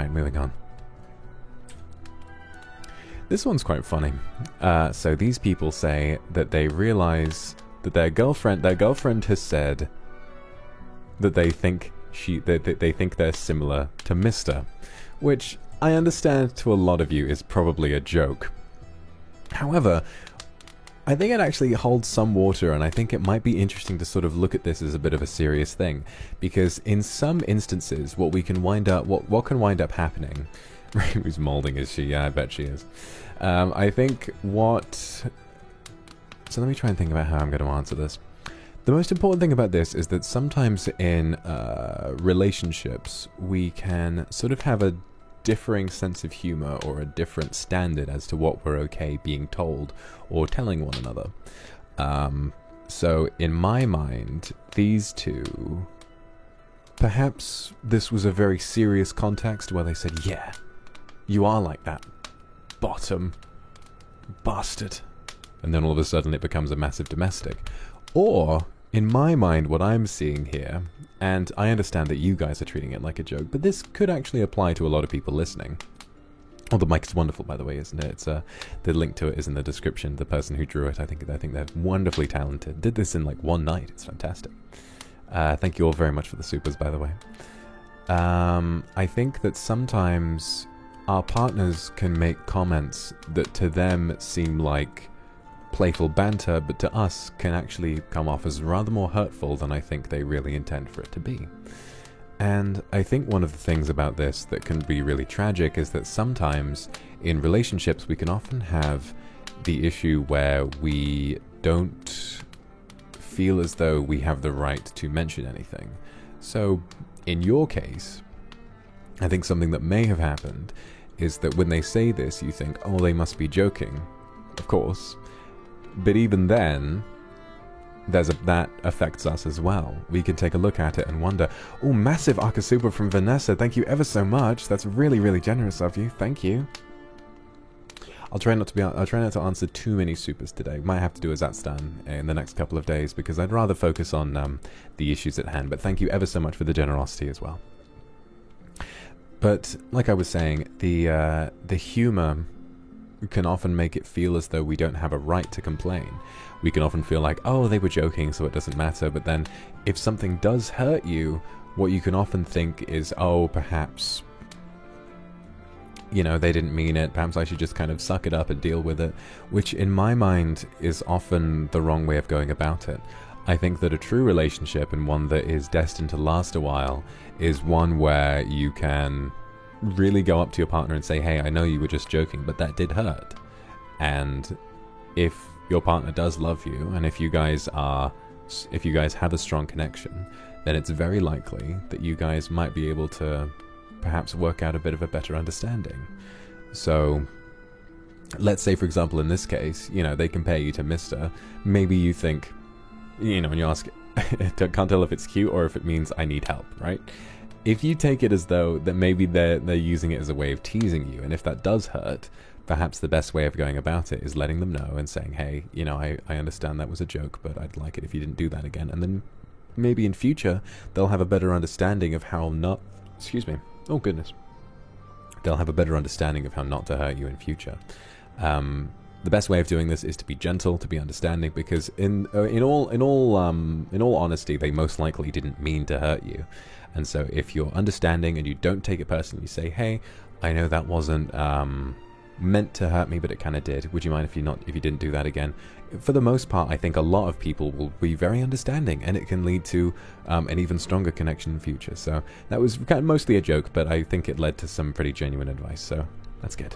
Right, moving on. This one's quite funny. So these people say that they realize that their girlfriend has said that they think they think they're similar to Mr., which I understand to a lot of you is probably a joke. However, I think it actually holds some water, and I think it might be interesting to sort of look at this as a bit of a serious thing, because in some instances, what can wind up happening. Who's molding, is she? Yeah, I bet she is. I think so let me try and think about how I'm going to answer this. The most important thing about this is that sometimes in relationships, we can sort of have a differing sense of humor or a different standard as to what we're okay being told or telling one another. So in my mind, these two, perhaps this was a very serious context where they said, yeah, you are like that bottom bastard, and then all of a sudden it becomes a massive domestic. Or in my mind, what I'm seeing here, and I understand that you guys are treating it like a joke, but this could actually apply to a lot of people listening. Oh, the mic is wonderful, by the way, isn't it? It's the link to it is in the description. The person who drew it, I think they're wonderfully talented. Did this in like one night. It's fantastic. Thank you all very much for the supers, by the way. I think that sometimes our partners can make comments that to them seem like playful banter, but to us can actually come off as rather more hurtful than I think they really intend for it to be. And I think one of the things about this that can be really tragic is that sometimes in relationships we can often have the issue where we don't feel as though we have the right to mention anything. So in your case, I think something that may have happened is that when they say this, you think, oh, they must be joking. Of course. But even then, that affects us as well. We can take a look at it and wonder, oh, massive Akasuba from Vanessa, thank you ever so much. That's really, really generous of you. Thank you. I'll try not to answer too many supers today. Might have to do a Zatstan in the next couple of days because I'd rather focus on the issues at hand. But thank you ever so much for the generosity as well. But like I was saying, the humor can often make it feel as though we don't have a right to complain. We can often feel like, oh, they were joking, so it doesn't matter. But then if something does hurt you, what you can often think is, oh, perhaps, you know, they didn't mean it. Perhaps I should just kind of suck it up and deal with it, which in my mind is often the wrong way of going about it. I think that a true relationship, and one that is destined to last a while, is one where you can really go up to your partner and say, hey, I know you were just joking, but that did hurt. And if your partner does love you, and if you guys have a strong connection, then it's very likely that you guys might be able to perhaps work out a bit of a better understanding. So let's say, for example, in this case, you know, they compare you to Mr. Maybe you think, you know, when you ask, can't tell if it's cute or if it means I need help, right? If you take it as though that maybe they're using it as a way of teasing you, and if that does hurt, perhaps the best way of going about it is letting them know and saying, hey, you know, I understand that was a joke, but I'd like it if you didn't do that again. And then maybe in future, they'll have a better understanding of how not... Excuse me. Oh, goodness. They'll have a better understanding of how not to hurt you in future. The best way of doing this is to be gentle, to be understanding, because in all honesty, they most likely didn't mean to hurt you. And so if you're understanding and you don't take it personally, you say, hey, I know that wasn't meant to hurt me, but it kind of did. Would you mind if you didn't do that again? For the most part, I think a lot of people will be very understanding, and it can lead to an even stronger connection in future. So that was kind of mostly a joke, but I think it led to some pretty genuine advice. So that's good.